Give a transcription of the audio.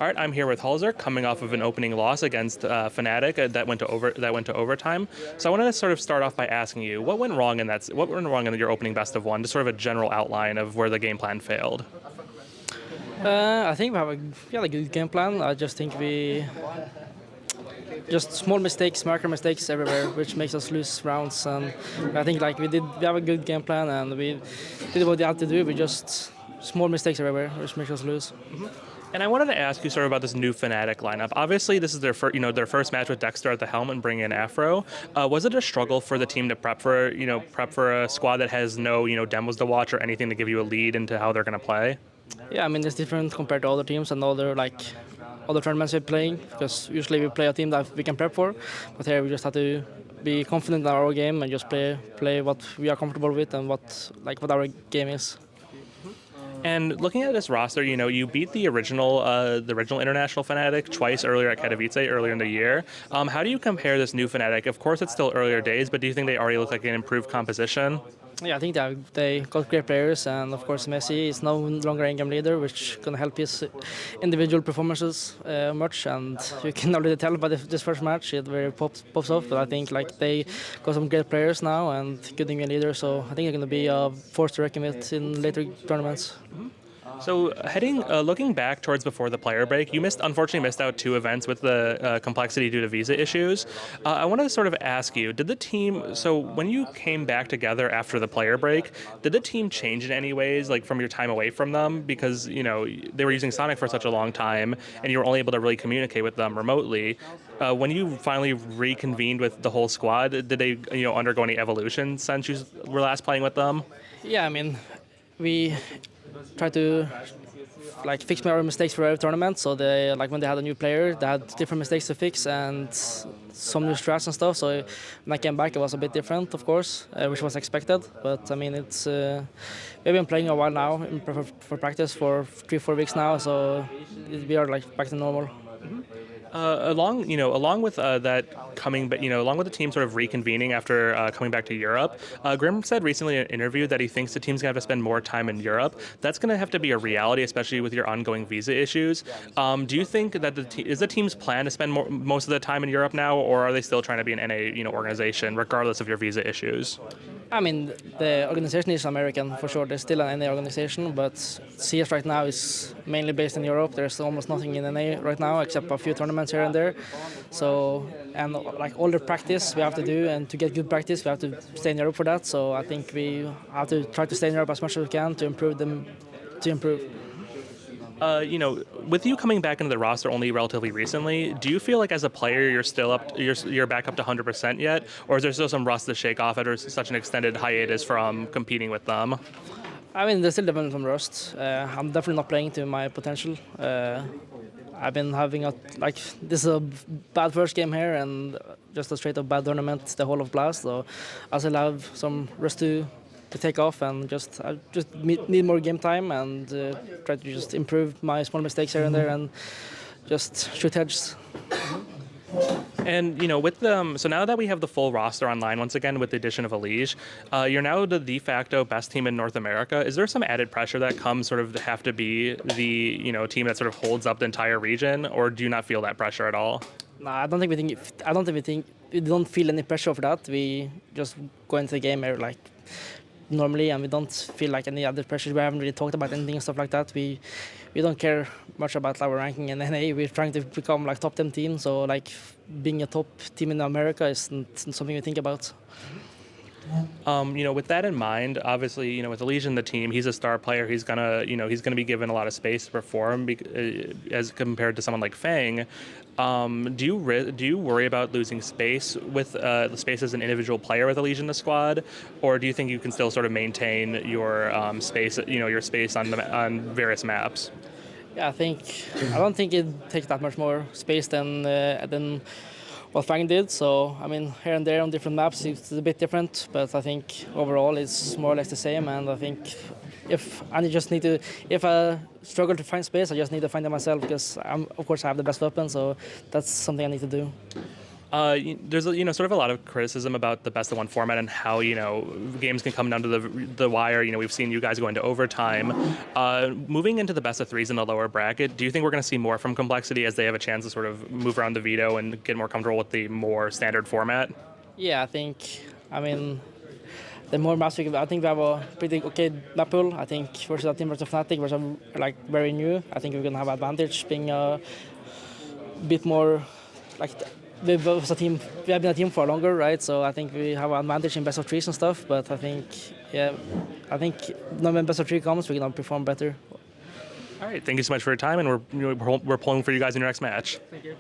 All right, I'm here with hallzerk, coming off of an opening loss against Fnatic that went to overtime. So I wanted to sort of start off by asking you, what went wrong in your opening best of one? Just sort of a general outline of where the game plan failed. I think we have a fairly good game plan. I just think we just small mistakes, marker mistakes everywhere, which makes us lose rounds. And I think we have a good game plan and we did what we had to do. We just small mistakes everywhere, which makes us lose. And I wanted to ask you sort of about this new Fnatic lineup. Obviously, this is their first match with Dexter at the helm and bringing in Afro. Was it a struggle for the team to prep for a squad that has no demos to watch or anything to give you a lead into how they're going to play? Yeah, I mean it's different compared to other teams and other tournaments we're playing, because usually we play a team that we can prep for, but here we just have to be confident in our game and just play what we are comfortable with and what our game is. And looking at this roster, you beat the original international Fnatic twice earlier at Katowice earlier in the year. How do you compare this new Fnatic? Of course, it's still earlier days, but do you think they already look like an improved composition? Yeah, I think they got great players, and of course Messi is no longer in-game leader, which can help his individual performances much. And you can already tell by this first match it very pops off. But I think they got some great players now and good in-game leader, so I think they're going to be a force to reckon with in later tournaments. So looking back towards before the player break, you unfortunately missed out 2 events with the complexity due to visa issues. I want to sort of ask you, so when you came back together after the player break, did the team change in any ways, like from your time away from them? Because, they were using Sonic for such a long time and you were only able to really communicate with them remotely. When you finally reconvened with the whole squad, did they, undergo any evolution since you were last playing with them? Yeah, I mean, we try to fix our mistakes for every tournament. So they when they had a new player, they had different mistakes to fix and some new strats and stuff. So when I came back, it was a bit different, of course, which was expected. But I mean, it's we've been playing a while now for practice for 3-4 weeks now. So we are back to normal. Along with along with the team sort of reconvening after coming back to Europe, Grim said recently in an interview that he thinks the team's going to have to spend more time in Europe. That's going to have to be a reality, especially with your ongoing visa issues. Do you think that is the team's plan to spend most of the time in Europe now, or are they still trying to be an NA organization regardless of your visa issues? I mean, the organization is American for sure. There's still an NA organization, but CS right now is mainly based in Europe. There's almost nothing in NA right now except a few tournaments here and there. So, and all the practice we have to do, and to get good practice, we have to stay in Europe for that. So I think we have to try to stay in Europe as much as we can to improve. With you coming back into the roster only relatively recently, do you feel like as a player you're back up to 100% yet, or is there still some rust to shake off after such an extended hiatus from competing with them? I mean, there's still definitely some rust. I'm definitely not playing to my potential. I've been having this is a bad first game here and just a straight up bad tournament the whole of Blast. So I still have some rust to take off, and I need more game time and try to just improve my small mistakes here and there and just shoot heads. And so now that we have the full roster online once again with the addition of EliGE, you're now the de facto best team in North America. Is there some added pressure that comes sort of to have to be the team that sort of holds up the entire region, or do you not feel that pressure at all? No, I don't think we don't feel any pressure for that. We just go into the game here normally, and we don't feel any other pressure. We haven't really talked about anything and stuff like that. We don't care much about our ranking in NA. We're trying to become top 10 team, so being a top team in America isn't something we think about. With that in mind, obviously, with EliGE in the team, he's a star player. He's gonna be given a lot of space to perform as compared to someone like Fang. Do you worry about losing space with space as an individual player with EliGE in the squad, or do you think you can still sort of maintain your space, your space on various maps? Yeah, I don't think it takes that much more space than what Fang did. So I mean, here and there on different maps it's a bit different, but I think overall it's more or less the same. And I think if I struggle to find space, I just need to find it myself, because of course I have the best weapon, so that's something I need to do. There's sort of a lot of criticism about the best of one format and how games can come down to the wire. We've seen you guys go into overtime. Moving into the best of threes in the lower bracket, do you think we're going to see more from Complexity as they have a chance to sort of move around the veto and get more comfortable with the more standard format? Yeah, I mean, the more maps I think we have a pretty okay map pool. I think versus a team versus Fnatic, which are like very new. I think we're gonna have advantage being a bit more like we have been a team for longer, right? So I think we have an advantage in best of threes and stuff. But I think when best of three comes, we're gonna perform better. All right, thank you so much for your time, and we're pulling for you guys in your next match. Thank you.